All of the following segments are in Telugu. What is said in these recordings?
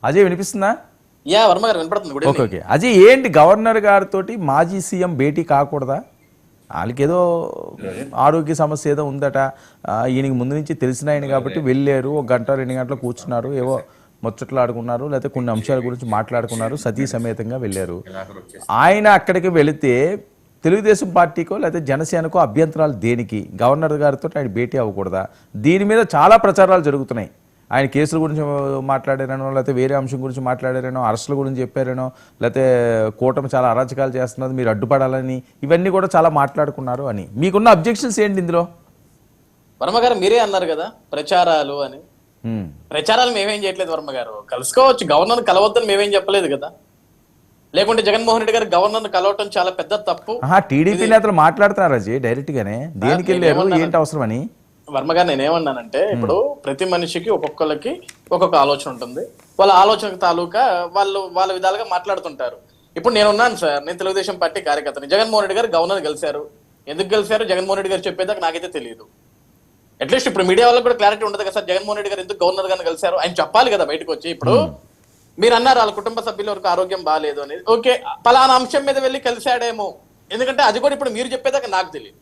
అజయ్ వినిపిస్తుందా? యా వర్మ గారు వినపడుతుంది. Good okay evening. Okay. Ajay ఏంటి గవర్నర్ గారితో మాజీ సీఎం భేటీ కాకూడదా? వాళ్ళకి ఏదో ఆరోగ్య సమస్య ఏదో ఉందట, ఈయనకి ముందు నుంచి తెలిసిన ఆయన కాబట్టి వెళ్ళారు, 1 గంట 2 గంటలు కూర్చున్నారు, ఏవో ముచ్చట్లు ఆడుకున్నారు, లేకపోతే కొన్ని అంశాల గురించి మాట్లాడుకున్నారు, సతీ సమేతంగా వెళ్ళారు. ఆయన అక్కడికి వెళితే తెలుగుదేశం పార్టీకో లేకపోతే జనసేనకో అభ్యంతరాలు దేనికి? గవర్నర్ గారితో ఆయన భేటీ అవ్వకూడదా? దీని మీద చాలా ప్రచారాలు జరుగుతున్నాయి. ఆయన కేసుల గురించి మాట్లాడారనో, లేకపోతే వేరే అంశం గురించి మాట్లాడారనో, అరెస్టుల గురించి చెప్పారనో, లేకపోతే కూటమి చాలా అరాచకాలు చేస్తున్నది, మీరు అడ్డుపడాలని, ఇవన్నీ కూడా చాలా మాట్లాడుకున్నారు అని. మీకున్న అబ్జెక్షన్స్ ఏంటి ఇందులో? వర్మ గారు మీరే అన్నారు కదా ప్రచారాలు అని. ప్రచారాలు మేమేం చేయట్లేదు వర్మ గారు. కలుసుకోవచ్చు, గవర్నర్ కలవద్దని మేమేం చెప్పలేదు కదా. లేకుంటే జగన్మోహన్ రెడ్డి గారు గవర్నర్ కలవటం చాలా పెద్ద తప్పు. టీడీపీ నేతలు మాట్లాడుతున్నారు అజయ్ డైరెక్ట్ గానే, దేనికి వెళ్ళారు, ఏంటి అవసరం అని. వర్మ గారు నేనేమన్నానంటే, ఇప్పుడు ప్రతి మనిషికి ఒక్కొక్కరికి ఒక్కొక్క ఆలోచన ఉంటుంది. వాళ్ళ ఆలోచన తాలూకా వాళ్ళ విధాలుగా మాట్లాడుతుంటారు. ఇప్పుడు నేనున్నాను సార్, నేను తెలుగుదేశం పార్టీ కార్యకర్తని. జగన్మోహన్ రెడ్డి గారు గవర్నర్ గెలిచారు. ఎందుకు గెలిచారు జగన్మోహన్ రెడ్డి గారు చెప్పేదాకా నాకైతే తెలియదు. అట్లీస్ట్ ఇప్పుడు మీడియా వాళ్ళకి కూడా క్లారిటీ ఉంటుంది కదా సార్, జగన్మోహన్ రెడ్డి గారు ఎందుకు గవర్నర్ గారిని కలిశారు ఆయన చెప్పాలి కదా బయటకు వచ్చి. ఇప్పుడు మీరు అన్నారు వాళ్ళ కుటుంబ సభ్యుల వరకు ఆరోగ్యం బాగాలేదు అనేది. ఓకే, పలానా అంశం మీద వెళ్ళి కలిశాడేమో, ఎందుకంటే అది కూడా ఇప్పుడు మీరు చెప్పేదాకా నాకు తెలియదు.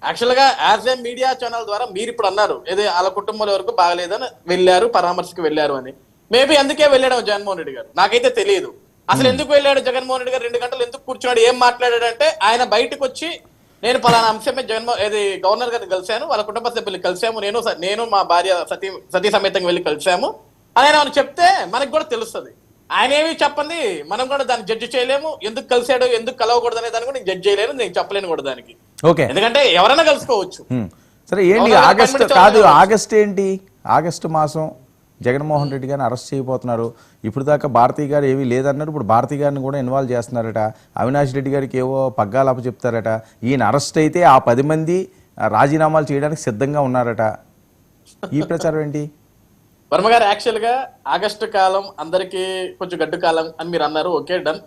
యాక్చువల్ గా యాజ్ ఏ మీడియా ఛానల్ ద్వారా మీరు ఇప్పుడు అన్నారు ఏదో వాళ్ళ కుటుంబాల వరకు బాగలేదని వెళ్ళారు, పరామర్శకు వెళ్ళారు అని. మేబీ అందుకే వెళ్ళాడు జగన్మోహన్ రెడ్డి గారు, నాకైతే తెలియదు. అసలు ఎందుకు వెళ్ళాడు జగన్మోహన్ రెడ్డి గారు, 2 గంటలు ఎందుకు కూర్చున్నాడు, ఏం మాట్లాడాడంటే, ఆయన బయటకు వచ్చి నేను పలానా అంశమే గవర్నర్ గారిని కలిశాను, వాళ్ళ కుటుంబ సభ్యులు కలిసాము, నేను మా భార్య సతీ సమేతంగా వెళ్ళి కలిసాము అని ఆయన చెప్తే మనకు కూడా తెలుస్తుంది. ఆయన ఏమి చెప్పండి, మనం కూడా దాన్ని జడ్జి చేయలేము. ఎందుకు కలిసాడు ఎందుకు కలవకూడదు అనే దాన్ని కూడా నేను జడ్జి చేయలేను, నేను చెప్పలేను కూడా దానికి. ఓకే, ఎందుకంటే ఎవరైనా కలుసుకోవచ్చు. సరే ఏంటి ఆగస్టు కాదు, ఆగస్ట్ ఏంటి, ఆగస్టు మాసం జగన్మోహన్ రెడ్డి గారిని అరెస్ట్ చేయబోతున్నారు. ఇప్పుడు దాకా భారతీ గారు ఏమీ లేదన్నారు, ఇప్పుడు భారతీ గారిని కూడా ఇన్వాల్వ్ చేస్తున్నారట. అవినాష్ రెడ్డి గారికి ఏవో పగ్గాలు అప్పచెప్తారట. ఈయన అరెస్ట్ అయితే ఆ 10 మంది రాజీనామాలు చేయడానికి సిద్ధంగా ఉన్నారట. ఈ ప్రచారం ఏంటి? వర్మ గారు, యాక్చువల్ గా ఆగస్టు కాలం అందరికీ కొంచెం గడ్డు కాలం అని మీరు అన్నారు. Okay, done.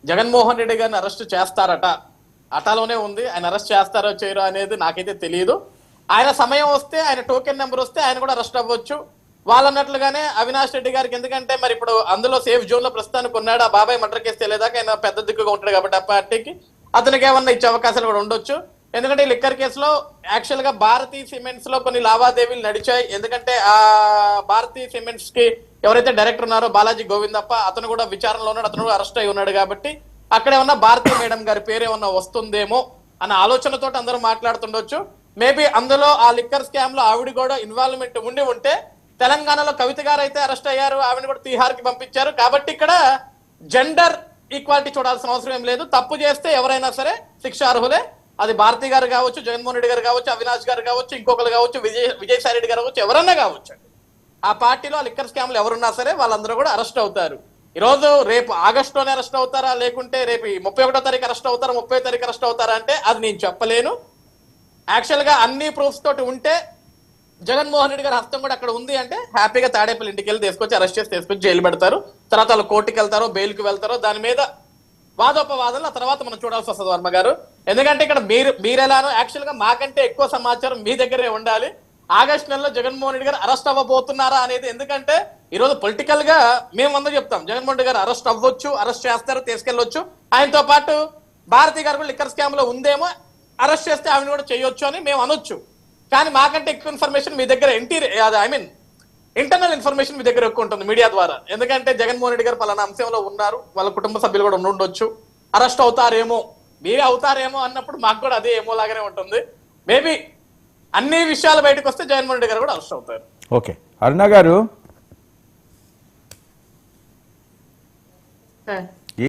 జగన్మోహన్ రెడ్డి గారిని అరెస్ట్ చేస్తారట, అటాలోనే ఉంది. ఆయన అరెస్ట్ చేస్తారో చేయరో అనేది నాకైతే తెలియదు. ఆయన సమయం వస్తే, ఆయన టోకెన్ నెంబర్ వస్తే ఆయన కూడా అరెస్ట్ అవ్వచ్చు. వాళ్ళు అన్నట్లుగానే అవినాష్ రెడ్డి గారికి, ఎందుకంటే మరి ఇప్పుడు అందులో సేఫ్ జోన్ లో ప్రస్తుతానికి ఉన్నాడు. ఆ బాబాయ్ మర్డర్ కేసు తెలియదాకా ఆయన పెద్ద దిక్కుగా ఉంటాడు కాబట్టి ఆ పార్టీకి అతనికి ఏమన్నా ఇచ్చే అవకాశాలు కూడా ఉండొచ్చు. ఎందుకంటే ఈ లిక్కర్ కేసులో యాక్చువల్ గా భారతీ సిమెంట్స్ లో కొన్ని లావాదేవీలు నడిచాయి. ఎందుకంటే ఆ భారతీ సిమెంట్స్ కి ఎవరైతే డైరెక్టర్ ఉన్నారో బాలాజీ గోవిందప్ప, అతను కూడా విచారణలో ఉన్నాడు, అతను కూడా అరెస్ట్ అయి ఉన్నాడు. కాబట్టి అక్కడ ఏమన్నా భారతీ మేడం గారి పేరు ఏమన్నా వస్తుందేమో అన్న ఆలోచనతో అందరూ మాట్లాడుతుండొచ్చు. మేబీ అందులో ఆ లిక్కర్ స్కామ్ లో ఆవిడ కూడా ఇన్వాల్వ్మెంట్ ఉంటే, తెలంగాణలో కవిత గారు అయితే అరెస్ట్ అయ్యారు, ఆవిడ కూడా తీహార్ కి పంపించారు. కాబట్టి ఇక్కడ జెండర్ ఈక్వాలిటీ చూడాల్సిన అవసరం ఏం లేదు. తప్పు చేస్తే ఎవరైనా సరే శిక్ష అర్హులే. అది భారతీ గారు కావచ్చు, జగన్మోహన్ రెడ్డి గారు కావచ్చు, అవినాష్ గారు కావచ్చు, ఇంకొకరు కావచ్చు, విజయసాయి రెడ్డి గారు కావచ్చు, ఎవరన్నా కావచ్చు. ఆ పార్టీలో ఆ లిక్కర్ స్కామ్లు ఎవరున్నా సరే వాళ్ళందరూ కూడా అరెస్ట్ అవుతారు. ఈ రోజు రేపు ఆగస్టులోనే అరెస్ట్ అవుతారా, లేకుంటే రేపు 31వ తారీఖు అరెస్ట్ అవుతారా, 30వ తారీఖు అరెస్ట్ అవుతారా అంటే అది నేను చెప్పలేను. యాక్చువల్ గా అన్ని ప్రూఫ్స్ తోటి ఉంటే, జగన్మోహన్ రెడ్డి గారి హస్తం కూడా అక్కడ ఉంది అంటే, హ్యాపీగా తాడేపల్లి ఇంటికి వెళ్ళి తీసుకొచ్చి అరెస్ట్ చేసి తీసుకొచ్చి జైలు పెడతారు. తర్వాత వాళ్ళు కోర్టుకి వెళ్తారో బెయిల్కి వెళ్తారో దాని మీద వాదోపవాదాలు ఆ తర్వాత మనం చూడాల్సి వస్తుంది వర్మ గారు. ఎందుకంటే ఇక్కడ మీరెలానో యాక్చువల్ గా మాకంటే ఎక్కువ సమాచారం మీ దగ్గరే ఉండాలి. ఆగస్టు నెలలో జగన్మోహన్ రెడ్డి గారు అరెస్ట్ అవ్వబోతున్నారా అనేది. ఎందుకంటే ఈ రోజు పొలిటికల్ గా మేము అందరూ చెప్తాం, జగన్మోహన్ రెడ్డి గారు అరెస్ట్ అవ్వచ్చు, అరెస్ట్ చేస్తారు, తీసుకెళ్లొచ్చు. ఆయనతో పాటు భారతీ గారు కూడా లిక్కర్ స్కామ్ లో ఉందేమో, అరెస్ట్ చేస్తే ఆమెను కూడా చేయొచ్చు అని మేము అనొచ్చు. కానీ మాకంటే ఎక్కువ ఇన్ఫర్మేషన్ మీ దగ్గర ఇంటర్నల్ ఇన్ఫర్మేషన్ మీ దగ్గర ఎక్కువ ఉంటుంది మీడియా ద్వారా. ఎందుకంటే జగన్మోహన్ రెడ్డి గారు పలానా అంశంలో ఉన్నారు, వాళ్ళ కుటుంబ సభ్యులు కూడా ఉండొచ్చు, అరెస్ట్ అవుతారేమో, మీరే అవుతారేమో అన్నప్పుడు మాకు కూడా అదే ఏమో లాగానే ఉంటుంది. మేబీ అన్ని విషయాలు బయటకు వస్తే జగన్మోహన్ రెడ్డి గారు కూడా అరెస్ట్ అవుతారు. ఓకే, అరుణ గారు